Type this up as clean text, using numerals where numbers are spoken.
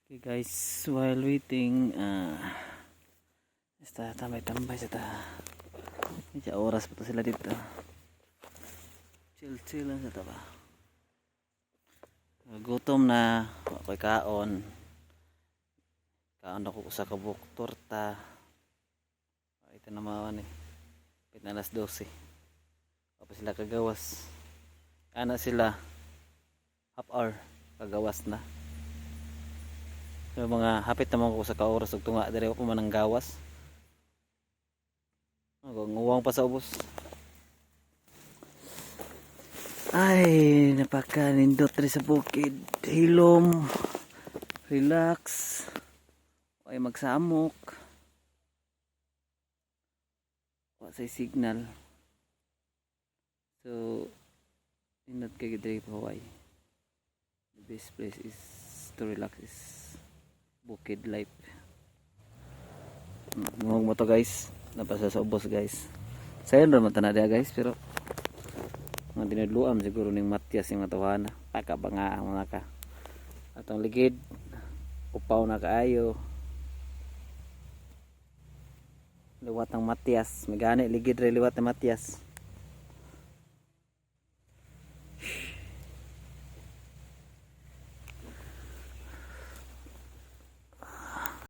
Okay guys, while waiting, basta tambay-tambay sa ta. Medyo oras pa to sila dito. Chill lang sa ta ba. Gutom na, ako'y kaon. Kaon ako sa kabuk torta. Ito na mawan eh. Pit na alas 12. Apa sila kagawas. Ana sila half hour kagawas na. So, mga hapit naman ko sa kaoras ug tunga diri ko man ang gawas. Nguwang pa sa ubos. Ay, napakanindot rin sa bukid. Hilom. Relax. Ay magsamok. Wa say signal. So, indot kay diri pa Hawaii. The best place is to relax is bukid life. Ngong mo to guys. Napasa sa ubos guys. Sayon ron mata na dia guys pero mga dinadluam siguro ning Matias yung matawana. Paka ba nga ang mga ka. Atong ligid upaw na kaayo. Liwat ng Matias. May gani ligid rin liwat ng Matias.